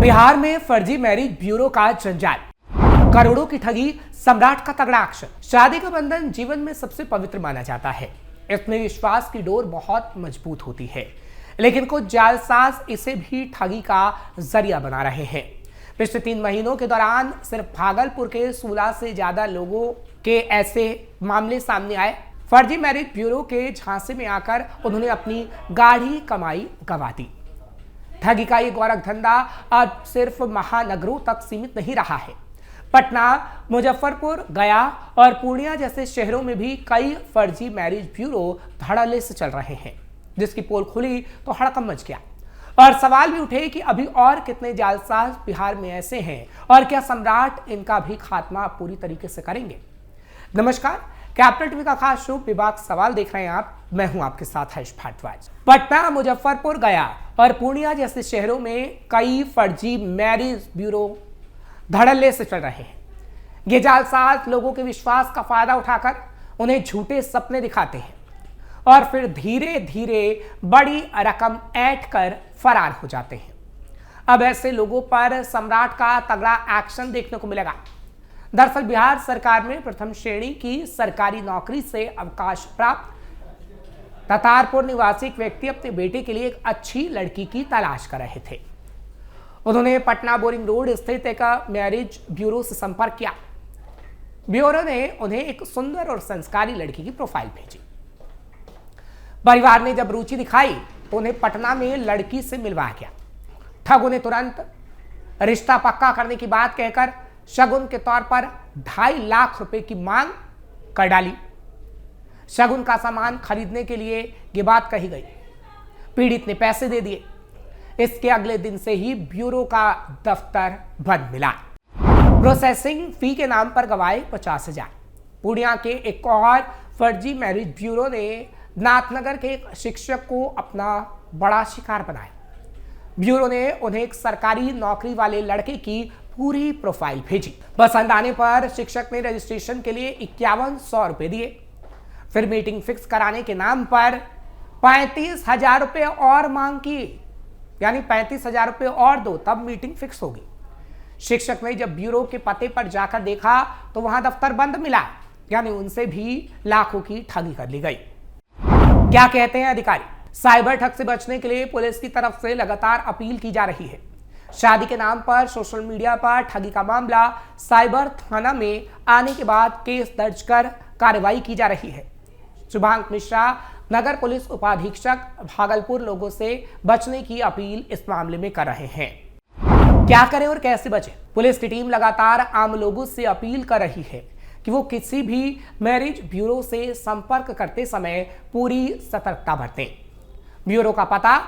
बिहार में फर्जी marriage bureau का जंजाल, करोड़ों की ठगी, सम्राट का तगड़ा एक्शन। शादी का बंधन जीवन में सबसे पवित्र माना जाता है। इसमें विश्वास की डोर बहुत मजबूत होती है, लेकिन कुछ जालसाज इसे भी ठगी का जरिया बना रहे हैं। पिछले 3 महीनों के दौरान सिर्फ भागलपुर के 16 से ज्यादा लोगों के ऐसे मामले सामने आए। फर्जी मैरिज ब्यूरो के झांसे में आकर उन्होंने अपनी गाढ़ी कमाई गंवा दी। ठगी का ये गौरख धंधा अब सिर्फ महानगरों तक सीमित नहीं रहा है। पटना, मुजफ्फरपुर, गया और पूर्णिया जैसे शहरों में भी कई फर्जी मैरिज ब्यूरो धड़ल्ले से चल रहे हैं, जिसकी पोल खुली तो हड़कंप मच गया। और सवाल भी उठे कि अभी और कितने जालसाज बिहार में ऐसे हैं और क्या सम्राट इनका भी खात्मा पूरी तरीके से करेंगे। नमस्कार, कैपिटल टीवी का खास शो विवाद सवाल देख रहे हैं आप। मैं हूं आपके साथ हर्ष भारद्वाज। पटना, मुजफ्फरपुर, गया और पूर्णिया जैसे शहरों में कई फर्जी मैरिज ब्यूरो धड़ल्ले से चल रहे हैं। ये जालसाज लोगों के विश्वास का फायदा उठाकर उन्हें झूठे सपने दिखाते हैं और फिर धीरे धीरे बड़ी रकम ऐंठ कर फरार हो जाते हैं। अब ऐसे लोगों पर सम्राट का तगड़ा एक्शन देखने को मिलेगा। दरअसल बिहार सरकार में प्रथम श्रेणी की सरकारी नौकरी से अवकाश प्राप्त ततारपुर निवासी एक व्यक्ति अपने बेटे के लिए एक अच्छी लड़की की तलाश कर रहे थे। उन्होंने पटना बोरिंग रोड स्थित एक मैरिज ब्यूरो से संपर्क किया। ब्यूरो ने उन्हें एक सुंदर और संस्कारी लड़की की प्रोफाइल भेजी। परिवार ने जब रुचि दिखाई तो उन्हें पटना में लड़की से मिलवाया गया। ठग उन्हें तुरंत रिश्ता पक्का करने की बात कहकर शगुन के तौर पर 2.5 लाख रुपए की मांग कर डाली। शगुन का सामान खरीदने के लिए ये बात कही गई। पीड़ित ने पैसे दे दिए। इसके अगले दिन से ही ब्यूरो का दफ्तर बंद मिला। प्रोसेसिंग फी के नाम पर गवाए 50,000। पूर्णिया के एक और फर्जी मैरिज ब्यूरो ने नाथनगर के एक शिक्षक को अपना बड़ा शिकार बनाया। ब्यूरो ने उन्हें एक सरकारी नौकरी वाले लड़के की पूरी प्रोफाइल भेजी। पसंद आने पर शिक्षक ने रजिस्ट्रेशन के लिए 5100 रुपए दिए। फिर मीटिंग फिक्स कराने के नाम पर 35,000 रुपए और मांग की, यानी 35,000 रुपए और दो तब मीटिंग फिक्स होगी। शिक्षक ने जब ब्यूरो के पते पर जाकर देखा तो वहां दफ्तर बंद मिला, यानी उनसे भी लाखों की ठगी कर ली गई। क्या कहते हैं अधिकारी? साइबर ठग से बचने के लिए पुलिस की तरफ से लगातार अपील की जा रही है। शादी के नाम पर सोशल मीडिया पर ठगी का मामला साइबर थाना में आने के बाद केस दर्ज कर कार्रवाई की जा रही है। शुभांक मिश्रा, नगर पुलिस उपाधीक्षक, भागलपुर, लोगों से बचने की अपील इस मामले में कर रहे हैं। क्या करें और कैसे बचें? पुलिस की टीम लगातार आम लोगों से अपील कर रही है कि वो किसी भी मैरिज ब्यूरो से संपर्क करते समय पूरी सतर्कता बरतें। ब्यूरो का पता,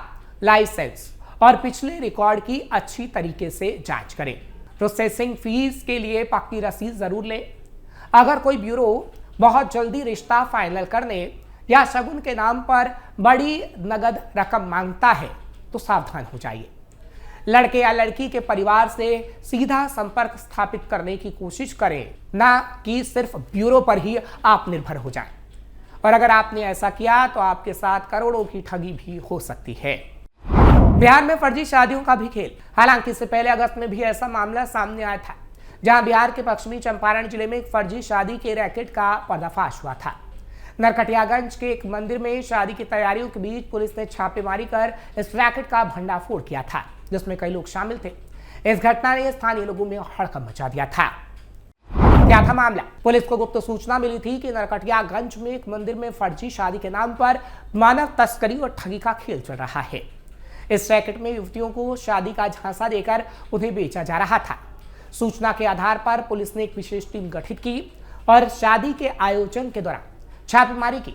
लाइसेंस और पिछले रिकॉर्ड की अच्छी तरीके से जांच करें। प्रोसेसिंग फीस के लिए पक्की रसीद जरूर लें। अगर कोई ब्यूरो बहुत जल्दी रिश्ता फाइनल करने या शगुन के नाम पर बड़ी नगद रकम मांगता है तो सावधान हो जाइए। लड़के या लड़की के परिवार से सीधा संपर्क स्थापित करने की कोशिश करें, ना कि सिर्फ ब्यूरो पर ही आप निर्भर हो जाएं। और अगर आपने ऐसा किया तो आपके साथ करोड़ों की ठगी भी हो सकती है। बिहार में फर्जी शादियों का भी खेल। हालांकि इससे पहले अगस्त में भी ऐसा मामला सामने आया था, जहां बिहार के पश्चिमी चंपारण जिले में एक फर्जी शादी के रैकेट का पर्दाफाश हुआ था। नरकटियागंज के एक मंदिर में शादी की तैयारियों के बीच पुलिस ने छापेमारी कर इस रैकेट का भंडाफोड़ किया था, जिसमें कई लोग शामिल थे। इस घटना ने स्थानीय लोगों में हड़कंप मचा दिया था। क्या था मामला? पुलिस को गुप्त सूचना मिली थी कि नरकटियागंज में एक मंदिर में फर्जी शादी के नाम पर मानव तस्करी और ठगी का खेल चल रहा है। इस रैकेट में युवतियों को शादी का झांसा देकर उन्हें बेचा जा रहा था। सूचना के आधार पर पुलिस ने एक विशेष टीम गठित की और शादी के आयोजन के दौरान छापेमारी की।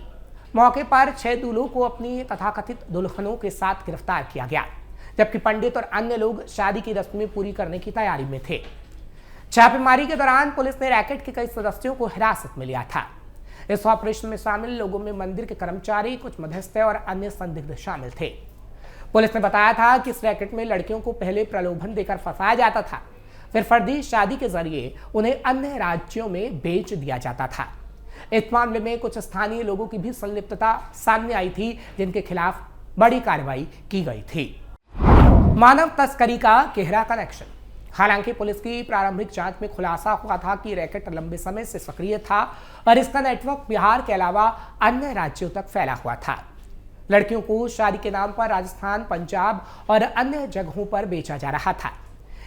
मौके पर 6 दूल्हों को अपनी तथाकथित दुल्हनों के साथ गिरफ्तार किया गया, जबकि पंडित और अन्य लोग शादी की रस्में पूरी करने की तैयारी में थे। छापेमारी के दौरान पुलिस ने रैकेट के कई सदस्यों को हिरासत में लिया था। इस ऑपरेशन में शामिल लोगों में मंदिर के कर्मचारी, कुछ मध्यस्थ और अन्य संदिग्ध शामिल थे। पुलिस ने बताया था कि इस रैकेट में लड़कियों को पहले प्रलोभन देकर फंसाया जाता था, फिर फर्जी शादी के जरिए उन्हें अन्य राज्यों में बेच दिया जाता था। इस मामले में कुछ स्थानीय लोगों की भी संलिप्तता सामने आई थी, जिनके खिलाफ बड़ी कार्रवाई की गई थी। मानव तस्करी का गहरा कनेक्शन। हालांकि पुलिस की प्रारंभिक जांच में खुलासा हुआ था कि रैकेट लंबे समय से सक्रिय था और इसका नेटवर्क बिहार के अलावा अन्य राज्यों तक फैला हुआ था। लड़कियों को शादी के नाम पर राजस्थान, पंजाब और अन्य जगहों पर बेचा जा रहा था।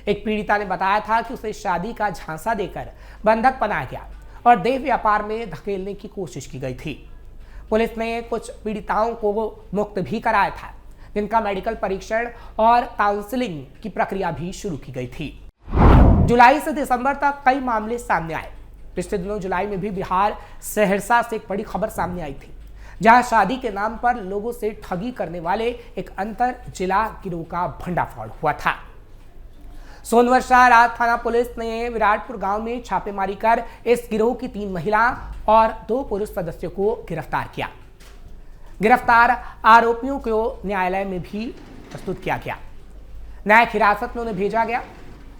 एक पीड़िता ने बताया था कि उसे शादी का झांसा देकर बंधक बनाया गया और देह व्यापार में धकेलने की कोशिश की गई थी। पुलिस ने कुछ पीड़िताओं को मुक्त भी कराया था, जिनका मेडिकल परीक्षण और काउंसलिंग की प्रक्रिया भी शुरू की गई थी। जुलाई से दिसंबर तक कई मामले सामने आए। पिछले दिनों जुलाई में भी बिहार सहरसा से एक बड़ी खबर सामने आई थी, जहां शादी के नाम पर लोगों से ठगी करने वाले एक अंतर जिला गिरोह का भंडाफोड़ हुआ था। सोनभद्र शहर थाना पुलिस ने विराटपुर गांव में छापेमारी कर इस गिरोह की 3 महिला और 2 पुरुष सदस्यों को गिरफ्तार किया। गिरफ्तार आरोपियों को न्यायालय में भी प्रस्तुत किया गया। न्यायिक हिरासत में उन्हें भेजा गया।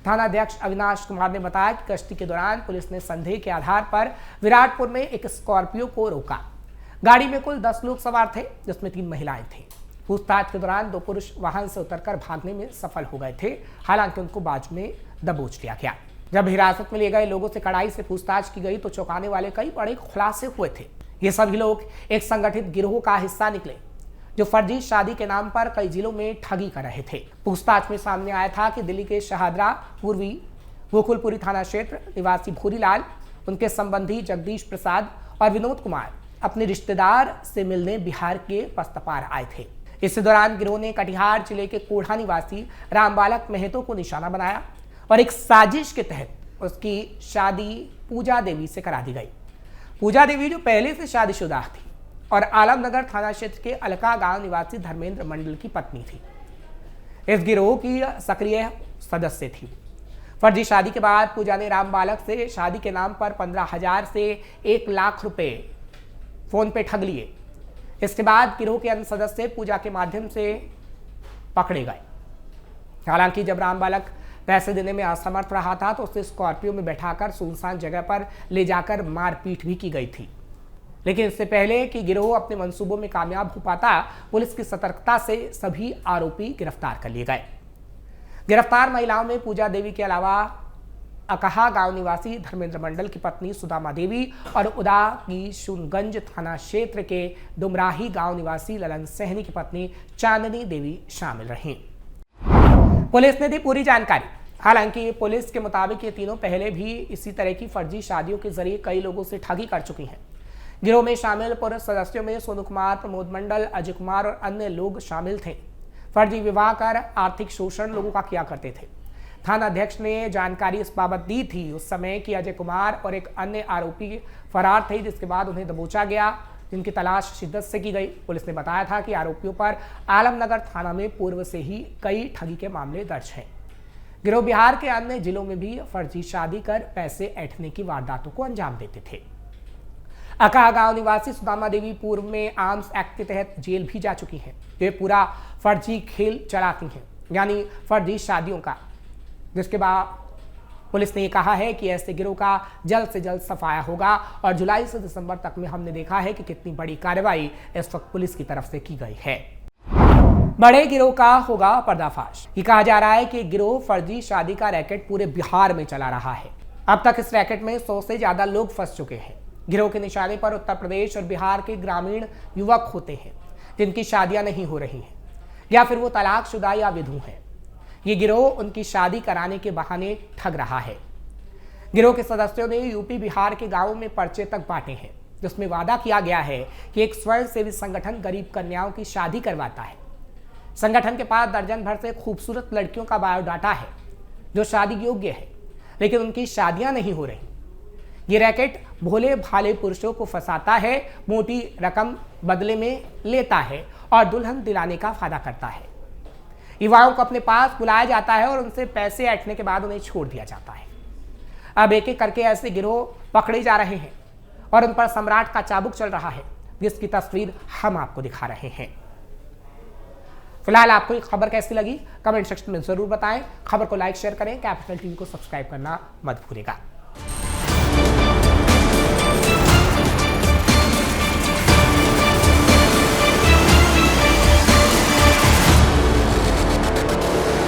थानाध्यक्ष अविनाश कुमार ने बताया कि गश्ती के दौरान पुलिस ने संदेह के आधार पर विराटपुर में एक स्कॉर्पियो को रोका। गाड़ी में कुल 10 लोग सवार थे, जिसमें 3 महिलाएं थीं। पूछताछ के दौरान 2 पुरुष वाहन से उतरकर भागने में सफल हो गए थे। हालांकि उनको बाद में दबोच लिया गया। जब हिरासत में लिए गए लोगों से कड़ाई से पूछताछ की गई तो चौंकाने वाले कई बड़े खुलासे हुए थे। ये सभी लोग एक संगठित गिरोह का हिस्सा निकले, जो फर्जी शादी के नाम पर कई जिलों में ठगी कर रहे थे। पूछताछ में सामने आया था कि दिल्ली के शाहदरा पूर्वी गोकुलपुरी थाना क्षेत्र निवासी भूरीलाल, उनके संबंधी जगदीश प्रसाद और विनोद कुमार अपने रिश्तेदार से मिलने बिहार के पस्तपार आए थे। इस दौरान गिरोह ने कटिहार जिले के कोढ़ा निवासी रामबालक महतो को निशाना बनाया और एक साजिश के तहत उसकी शादी पूजा देवी से करा दी गई। पूजा देवी जो पहले से शादीशुदा थी और आलमनगर थाना क्षेत्र के अलका गांव निवासी धर्मेंद्र मंडल की पत्नी थी। इस गिरोह की सक्रिय सदस्य थी। फर्जी शादी के बाद पूजा ने रामबालक से शादी के नाम पर 15,000 से 1 लाख रुपए फोन पे ठग लिए। इसके बाद गिरोह के अन्य सदस्य पूजा के माध्यम से पकड़े गए। हालांकि जब रामबालक पैसे देने में असमर्थ रहा था तो उसे स्कॉर्पियो में बैठाकर सुनसान जगह पर ले जाकर मारपीट भी की गई थी। लेकिन इससे पहले कि गिरोह अपने मंसूबों में कामयाब हो पाता, पुलिस की सतर्कता से सभी आरोपी गिरफ्तार कर लिए गए। गिरफ्तार महिलाओं में पूजा देवी के अलावा अकहा गांव निवासी धर्मेंद्र मंडल की पत्नी सुदामा देवी और उदा की शुनगंज थाना क्षेत्र के डुमराही गांव निवासी ललन सहनी की पत्नी चांदनी देवी शामिल रहीं। पुलिस ने दी पूरी जानकारी। हालांकि पुलिस के मुताबिक ये तीनों पहले भी इसी तरह की फर्जी शादियों के जरिए कई लोगों से ठगी कर चुकी हैं। गिरोह में शामिल पुरुष सदस्यों में सोनू कुमार, प्रमोद मंडल, अजय कुमार और अन्य लोग शामिल थे। फर्जी विवाह कर आर्थिक शोषण लोगों का किया करते थे। थाना अध्यक्ष ने जानकारी इस बाबत दी थी उस समय कि अजय कुमार और एक अन्य आरोपी फरार थे, जिसके बाद उन्हें दबोचा गया, जिनकी तलाश शिद्दत से की गई। पुलिस ने बताया था कि आरोपियों पर आलमनगर थाना में पूर्व से ही कई ठगी के मामले दर्ज हैं। गिरोह बिहार के अन्य जिलों में भी फर्जी शादी कर पैसे ऐंठने की वारदातों को अंजाम देते थे। अकहा गांव निवासी सुदामा देवी पूर्व में आर्म्स एक्ट के तहत जेल भी जा चुकी हैं। वे पूरा फर्जी खेल चलाती हैं, यानी फर्जी शादियों का, जिसके बाद पुलिस ने ये कहा है कि ऐसे गिरोह का जल्द से जल्द सफाया होगा। और जुलाई से दिसंबर तक में हमने देखा है कि कितनी बड़ी कार्रवाई इस वक्त पुलिस की तरफ से की गई है। बड़े गिरोह का होगा पर्दाफाश। ये कहा जा रहा है कि गिरोह फर्जी शादी का रैकेट पूरे बिहार में चला रहा है। अब तक इस रैकेट में 100 से ज्यादा लोग फंस चुके हैं। गिरोह के निशाने पर उत्तर प्रदेश और बिहार के ग्रामीण युवक होते हैं, जिनकी शादियां नहीं हो रही हैं या फिर वो तलाकशुदा या विधु हैं। ये गिरोह उनकी शादी कराने के बहाने ठग रहा है। गिरोह के सदस्यों ने यूपी बिहार के गांवों में पर्चे तक बांटे हैं, जिसमें वादा किया गया है कि एक स्वयंसेवी संगठन गरीब कन्याओं की शादी करवाता है। संगठन के पास दर्जन भर से खूबसूरत लड़कियों का बायोडाटा है जो शादी योग्य है, लेकिन उनकी शादियां नहीं हो रही। ये रैकेट भोले भाले पुरुषों को फंसाता है, मोटी रकम बदले में लेता है और दुल्हन दिलाने का वादा करता है। युवाओं को अपने पास बुलाया जाता है और उनसे पैसे ऐंठने के बाद उन्हें छोड़ दिया जाता है। अब एक एक करके ऐसे गिरोह पकड़े जा रहे हैं और उन पर सम्राट का चाबुक चल रहा है, जिसकी तस्वीर हम आपको दिखा रहे हैं। फिलहाल आपको ये खबर कैसी लगी कमेंट सेक्शन में जरूर बताएं। खबर को लाइक शेयर करें, कैपिटल टीवी को सब्सक्राइब करना मत भूलिएगा।